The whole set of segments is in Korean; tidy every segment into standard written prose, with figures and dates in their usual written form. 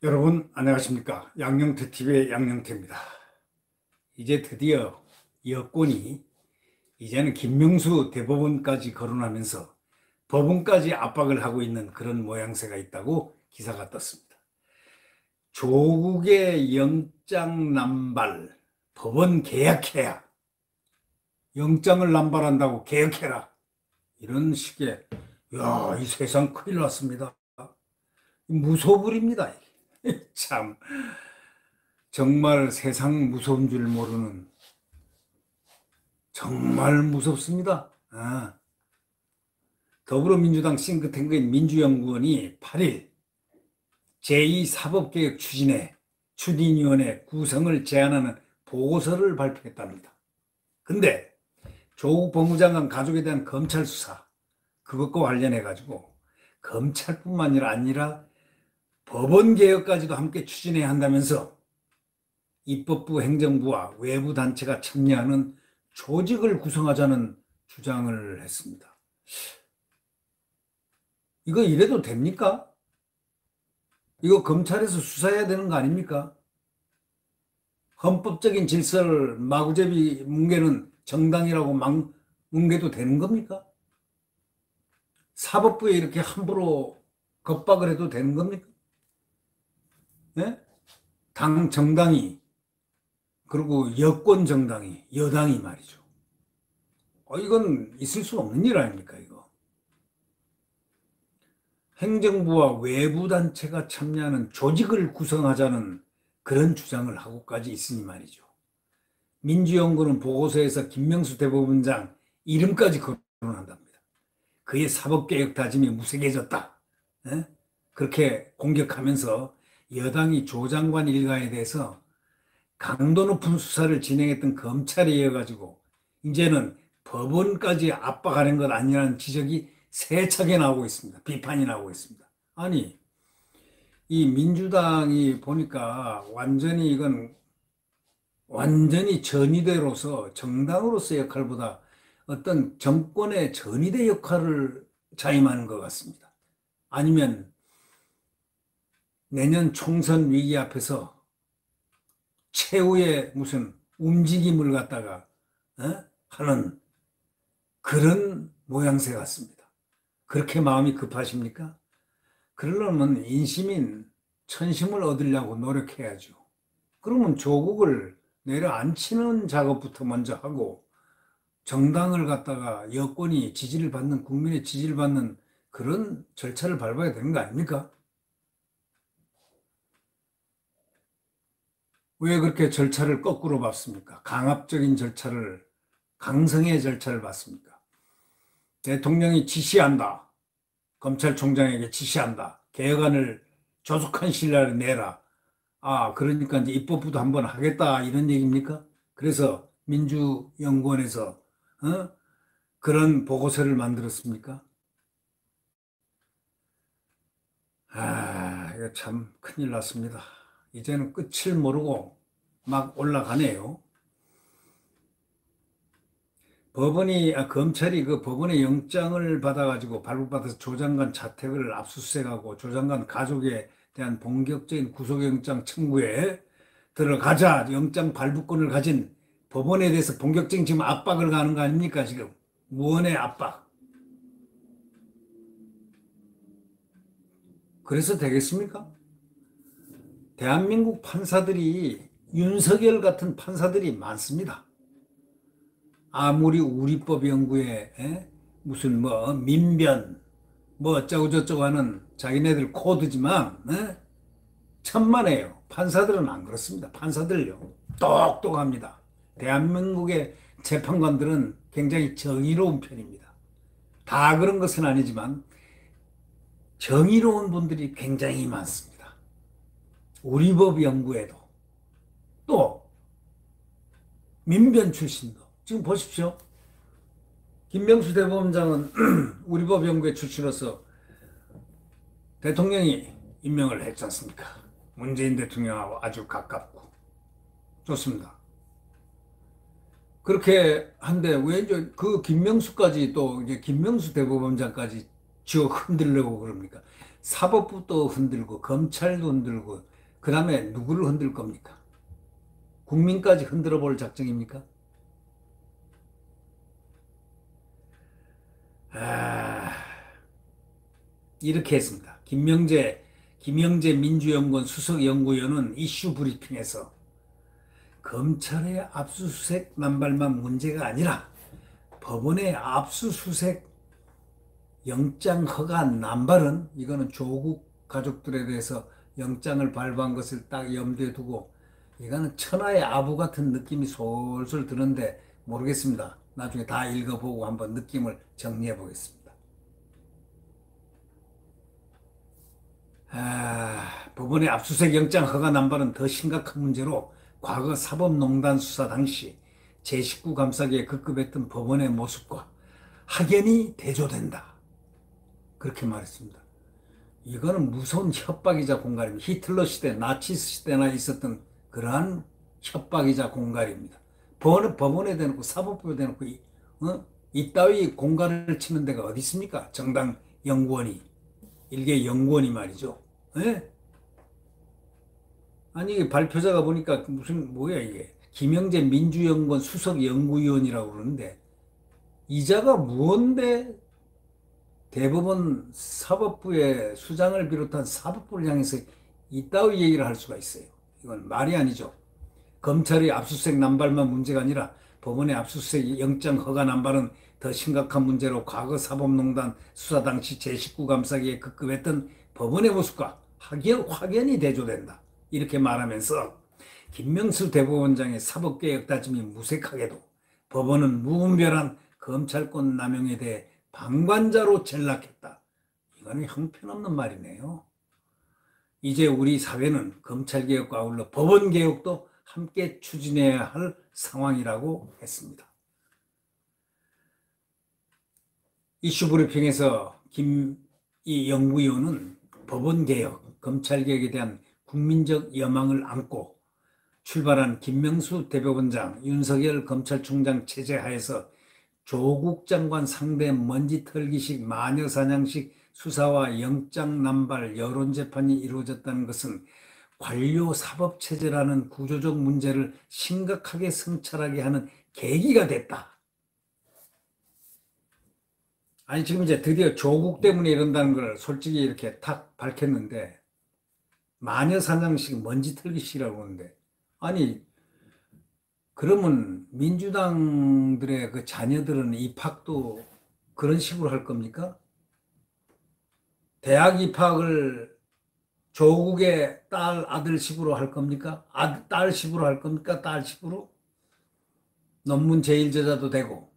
여러분 안녕하십니까? 양영태TV의 양영태입니다. 이제 드디어 여권이 이제는 김명수 대법원까지 거론하면서 법원까지 압박을 하고 있는 그런 모양새가 있다고 기사가 떴습니다. 조국의 영장 남발, 법원 개혁해야, 영장을 남발한다고 개혁해라, 이런 식의, 이 세상 큰일 났습니다. 무소불입니다. 참 정말 세상 무서운 줄 모르는, 정말 무섭습니다. 더불어민주당 싱크탱크인 민주연구원이 8일 제2사법개혁 추진위원회 구성을 제안하는 보고서를 발표했답니다. 근데 조국 법무장관 가족에 대한 검찰 수사, 그것과 관련해 가지고 검찰뿐만 아니라 법원 개혁까지도 함께 추진해야 한다면서 입법부, 행정부와 외부 단체가 참여하는 조직을 구성하자는 주장을 했습니다. 이거 이래도 됩니까? 이거 검찰에서 수사해야 되는 거 아닙니까? 헌법적인 질서를 마구잡이 뭉개는 정당이라고 막 뭉개도 되는 겁니까? 사법부에 이렇게 함부로 겁박을 해도 되는 겁니까? 네? 당 정당이, 그리고 여권 정당이, 여당이 말이죠. 이건 있을 수 없는 일 아닙니까, 이거? 행정부와 외부 단체가 참여하는 조직을 구성하자는 그런 주장을 하고까지 있으니 말이죠. 민주연구는 보고서에서 김명수 대법원장 이름까지 거론한답니다. 그의 사법개혁 다짐이 무색해졌다, 그렇게 공격하면서 여당이 조 장관 일가에 대해서 강도 높은 수사를 진행했던 검찰에 이어가지고 이제는 법원까지 압박하는 것 아니라는 지적이 세차게 나오고 있습니다. 비판이 나오고 있습니다. 아니, 이 민주당이 보니까 이건 완전히 전위대로서, 정당으로서 역할보다 어떤 정권의 전위대 역할을 자임하는 것 같습니다. 아니면 내년 총선 위기 앞에서 최후의 무슨 움직임을 갖다가 하는 그런 모양새 같습니다. 그렇게 마음이 급하십니까? 그러려면 인심인 천심을 얻으려고 노력해야죠. 그러면 조국을 내려앉히는 작업부터 먼저 하고, 정당을 갖다가 여권이 지지를 받는, 국민의 지지를 받는 그런 절차를 밟아야 되는 거 아닙니까? 왜 그렇게 절차를 거꾸로 밟습니까? 강압적인 절차를, 강성의 절차를 밟습니까? 대통령이 지시한다, 검찰총장에게 지시한다, 개혁안을 조속한 시일 내에 내라. 그러니까 이제 입법부도 한번 하겠다, 이런 얘기입니까? 그래서 민주연구원에서 그런 보고서를 만들었습니까? 이거 참 큰일 났습니다. 이제는 끝을 모르고 막 올라가네요. 검찰이 그 법원의 영장을 받아가지고 발부받아서 조 장관 자택을 압수수색하고 조 장관 가족에 대한 본격적인 구속영장 청구에 들어가자, 영장 발부권을 가진 법원에 대해서 본격적인 지금 압박을 가는 거 아닙니까, 지금? 무언의 압박. 그래서 되겠습니까? 대한민국 판사들이, 윤석열 같은 판사들이 많습니다. 아무리 우리법 연구에 무슨 민변 어쩌고 저쩌고 하는 자기네들 코드지만 천만에요. 판사들은 안 그렇습니다. 판사들요, 똑똑합니다. 대한민국의 재판관들은 굉장히 정의로운 편입니다. 다 그런 것은 아니지만 정의로운 분들이 굉장히 많습니다. 우리법 연구에도, 또 민변 출신도. 지금 보십시오. 김명수 대법원장은 우리법 연구회 출신으로서 대통령이 임명을 했지 않습니까? 문재인 대통령하고 아주 가깝고 좋습니다. 그렇게 한데 왜 이제 그 김명수까지, 또 이제 김명수 대법원장까지 쥐어 흔들려고 그럽니까? 사법부도 흔들고 검찰도 흔들고 그 다음에 누구를 흔들 겁니까? 국민까지 흔들어 볼 작정입니까? 아, 이렇게 했습니다. 김영재 민주연구원 수석연구위원은 이슈 브리핑에서 검찰의 압수수색 남발만 문제가 아니라 법원의 압수수색 영장 허가 남발은 이거는 조국 가족들에 대해서 영장을 발부한 것을 딱 염두에 두고 이거는 천하의 아부 같은 느낌이 솔솔 드는데 모르겠습니다. 나중에 다 읽어보고 한번 느낌을 정리해 보겠습니다. 법원의 압수수색 영장 허가 남발은 더 심각한 문제로 과거 사법농단 수사 당시 제19 감사기에 급급했던 법원의 모습과 확연히 대조된다. 그렇게 말했습니다. 이거는 무서운 협박이자 공갈입니다. 히틀러 시대, 나치스 시대나 있었던 그러한 협박이자 공갈입니다. 법원에 대놓고 사법부에 대놓고 이따위 공갈을 치는 데가 어디 있습니까? 정당 연구원이, 일개 연구원이 말이죠. 예? 아니 이게 발표자가 보니까 무슨 뭐야 이게 김영재 민주연구원 수석연구위원이라고 그러는데 이자가 무언데 대법원 사법부의 수장을 비롯한 사법부를 향해서 이따위 얘기를 할 수가 있어요. 이건 말이 아니죠. 검찰의 압수수색 남발만 문제가 아니라 법원의 압수수색 영장 허가 남발은 더 심각한 문제로 과거 사법농단 수사 당시 제19 감사기에 급급했던 법원의 모습과 확연히 대조된다. 이렇게 말하면서 김명수 대법원장의 사법개혁 다짐이 무색하게도 법원은 무분별한 검찰권 남용에 대해 방관자로 전락했다. 이거는 형편없는 말이네요. 이제 우리 사회는 검찰개혁과 아울러 법원개혁도 함께 추진해야 할 상황이라고 했습니다. 이슈 브리핑에서 이 연구위원은 법원개혁, 검찰개혁에 대한 국민적 여망을 안고 출발한 김명수 대법원장, 윤석열 검찰총장 체제 하에서 조국 장관 상대 먼지 털기식 마녀사냥식 수사와 영장 남발 여론재판이 이루어졌다는 것은 관료 사법체제라는 구조적 문제를 심각하게 성찰하게 하는 계기가 됐다. 아니 지금 이제 드디어 조국 때문에 이런다는 걸 솔직히 이렇게 탁 밝혔는데 마녀사냥식 먼지 털기식이라고 하는데 아니 그러면 민주당들의 그 자녀들은 입학도 그런 식으로 할 겁니까? 대학 입학을 조국의 딸 아들식으로 할 겁니까? 딸식으로 할 겁니까? 딸식으로? 논문 제1저자도 되고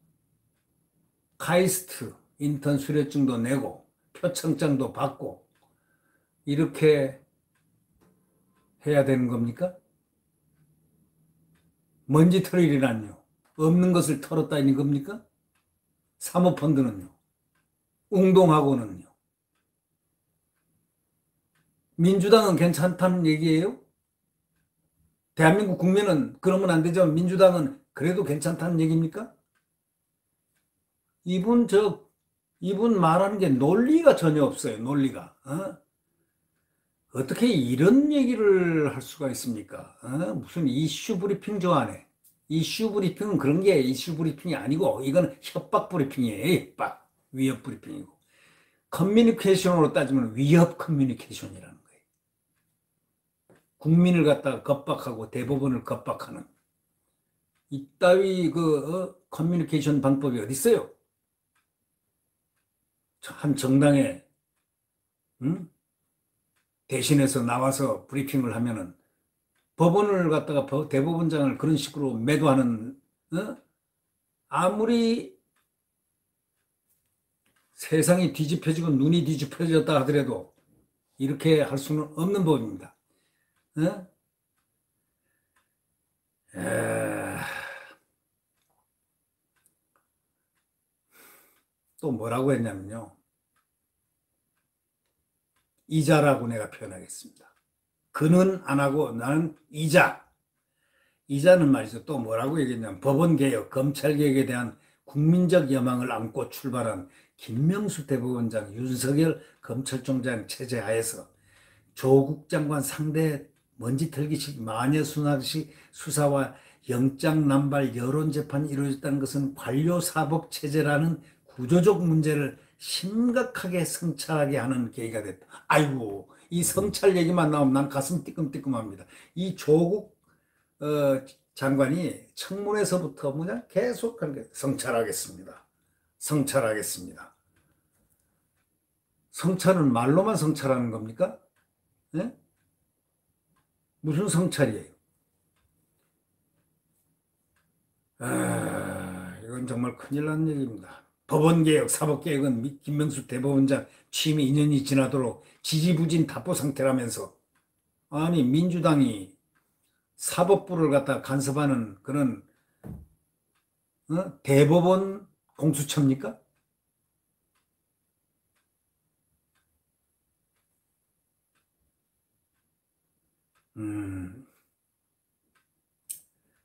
카이스트 인턴 수료증도 내고 표창장도 받고 이렇게 해야 되는 겁니까? 먼지 털이라뇨. 없는 것을 털었다는 겁니까? 사모펀드는요. 웅동학원은요. 민주당은 괜찮다는 얘기예요? 대한민국 국민은 그러면 안 되지만 민주당은 그래도 괜찮다는 얘기입니까? 이분 말하는 게 논리가 전혀 없어요. 논리가. 어떻게 이런 얘기를 할 수가 있습니까? 무슨 이슈 브리핑 좋아하네. 이슈 브리핑은 그런 게 이슈 브리핑이 아니고 이건 협박 브리핑이에요. 협박. 위협 브리핑이고. 커뮤니케이션으로 따지면 위협 커뮤니케이션이라는 거예요. 국민을 갖다가 겁박하고 대법원을 겁박하는 이따위 커뮤니케이션 방법이 어디 있어요? 한 정당에 대신해서 나와서 브리핑을 하면은 법원을 갖다가 대법원장을 그런 식으로 매도하는 아무리 세상이 뒤집혀지고 눈이 뒤집혀졌다 하더라도 이렇게 할 수는 없는 법입니다. 또 뭐라고 했냐면요. 이자라고 내가 표현하겠습니다. 그는 안 하고 나는 이자. 이자는 말이죠. 또 뭐라고 얘기했냐면 법원개혁, 검찰개혁에 대한 국민적 여망을 안고 출발한 김명수 대법원장, 윤석열 검찰총장 체제 하에서 조국 장관 상대 먼지털기식 마녀순환식 수사와 영장 남발 여론 재판이 이루어졌다는 것은 관료사법 체제라는 구조적 문제를 심각하게 성찰하게 하는 계기가 됐다. 아이고, 이 성찰 얘기만 나오면 난 가슴 뜨끔뜨끔합니다. 이 조국 장관이 청문회에서부터 그냥 계속 그렇게 성찰하겠습니다. 성찰하겠습니다. 성찰은 말로만 성찰하는 겁니까? 네? 무슨 성찰이에요? 이건 정말 큰일 난 얘기입니다. 법원개혁, 사법개혁은 김명수 대법원장 취임 2년이 지나도록 지지부진 답보 상태라면서 아니 민주당이 사법부를 갖다 간섭하는 그런 대법원 공수처입니까? 음,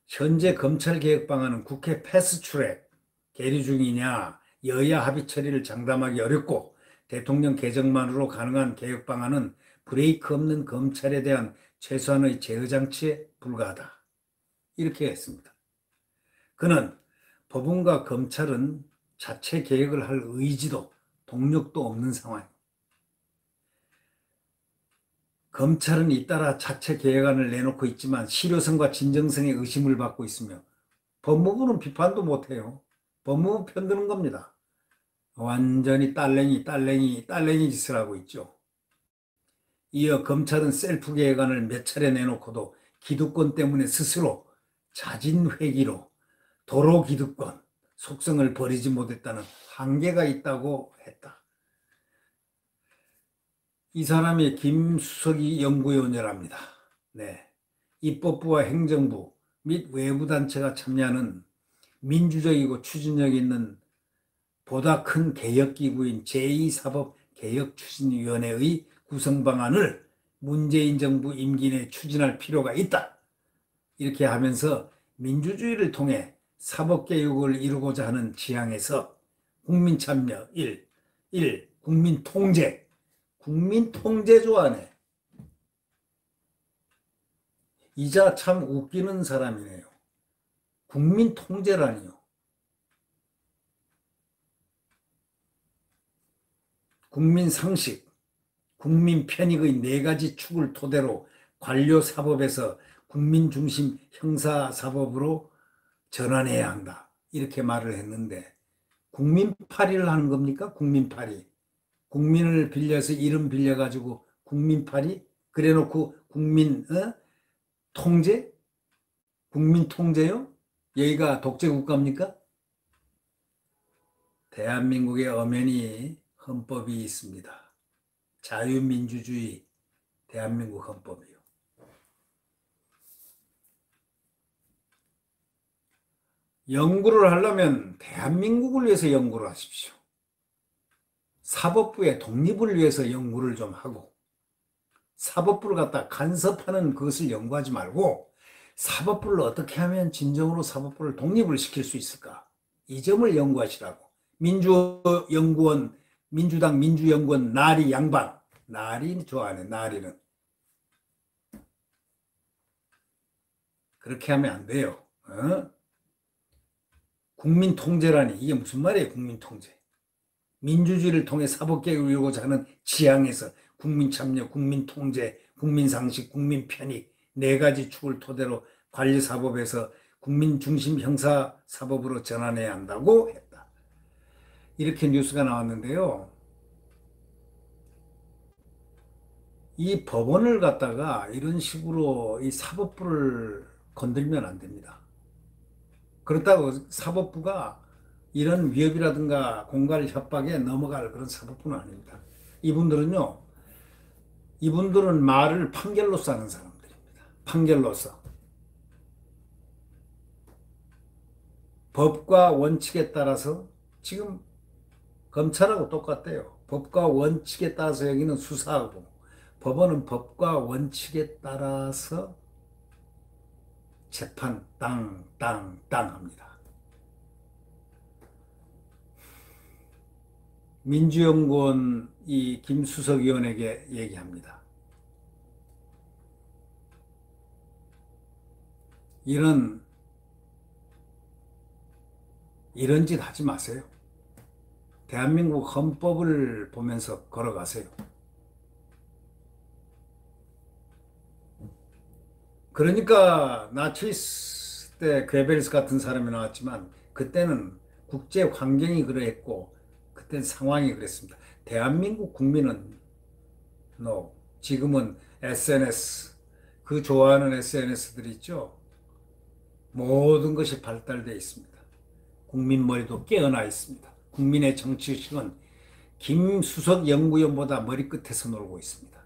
현재 검찰개혁 방안은 국회 패스트트랙 계류 중이냐, 여야 합의 처리를 장담하기 어렵고 대통령 개정만으로 가능한 개혁 방안은 브레이크 없는 검찰에 대한 최소한의 제어 장치에 불과하다. 이렇게 했습니다. 그는 법원과 검찰은 자체 개혁을 할 의지도 동력도 없는 상황. 검찰은 잇따라 자체 개혁안을 내놓고 있지만 실효성과 진정성의 의심을 받고 있으며 법무부는 비판도 못해요. 법무부 편드는 겁니다. 완전히 딸랭이 짓을 하고 있죠. 이어 검찰은 셀프 개혁안을 몇 차례 내놓고도 기득권 때문에 스스로 자진회기로 도로 기득권 속성을 버리지 못했다는 한계가 있다고 했다. 이 사람이 김수석이 연구위원이랍니다. 네. 입법부와 행정부 및 외부 단체가 참여하는 민주적이고 추진력 있는 보다 큰 개혁기구인 제2사법개혁추진위원회의 구성 방안을 문재인 정부 임기 내 추진할 필요가 있다. 이렇게 하면서 민주주의를 통해 사법개혁을 이루고자 하는 지향에서 국민참여 1. 국민통제. 국민통제 좋아하네. 이자 참 웃기는 사람이네요. 국민통제라니요. 국민상식, 국민편익의 네 가지 축을 토대로 관료사법에서 국민중심 형사사법으로 전환해야 한다. 이렇게 말을 했는데 국민파리를 하는 겁니까? 국민파리. 국민을 빌려서 이름 빌려가지고 국민파리? 그래놓고 국민 통제? 국민통제요? 여기가 독재국가입니까? 대한민국의 엄연히 헌법이 있습니다. 자유민주주의 대한민국 헌법이요. 연구를 하려면 대한민국을 위해서 연구를 하십시오. 사법부의 독립을 위해서 연구를 좀 하고 사법부를 갖다 간섭하는 그것을 연구하지 말고 사법부를 어떻게 하면 진정으로 사법부를 독립을 시킬 수 있을까? 이 점을 연구하시라고. 민주연구원, 민주당 민주연구원 나리 양반. 나리 좋아하네, 나리는. 그렇게 하면 안 돼요. 국민통제라니 이게 무슨 말이에요, 국민통제. 민주주의를 통해 사법개혁을 이루고자 하는 지향에서 국민참여, 국민통제, 국민상식, 국민편익 네 가지 축을 토대로 관리사법에서 국민중심 형사사법으로 전환해야 한다고 했다. 이렇게 뉴스가 나왔는데요. 이 법원을 갖다가 이런 식으로 이 사법부를 건들면 안 됩니다. 그렇다고 사법부가 이런 위협이라든가 공갈 협박에 넘어갈 그런 사법부는 아닙니다. 이분들은 말을 판결로써 하는 사람들입니다. 판결로써. 법과 원칙에 따라서 지금 검찰하고 똑같대요. 법과 원칙에 따라서 여기는 수사하고 법원은 법과 원칙에 따라서 재판 땅 합니다. 민주연구원 이 김수석 의원에게 얘기합니다. 이런 짓 하지 마세요. 대한민국 헌법을 보면서 걸어가세요. 그러니까 나치스 때 괴벨스 같은 사람이 나왔지만 그때는 국제 환경이 그러했고 그때 상황이 그랬습니다. 대한민국 국민은 no. 지금은 SNS 그 좋아하는 SNS들이 있죠. 모든 것이 발달되어 있습니다. 국민 머리도 깨어나 있습니다. 국민의 정치의식은 김수석 연구위원보다 머리끝에서 놀고 있습니다.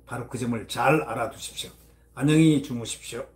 바로 그 점을 잘 알아두십시오. 안녕히 주무십시오.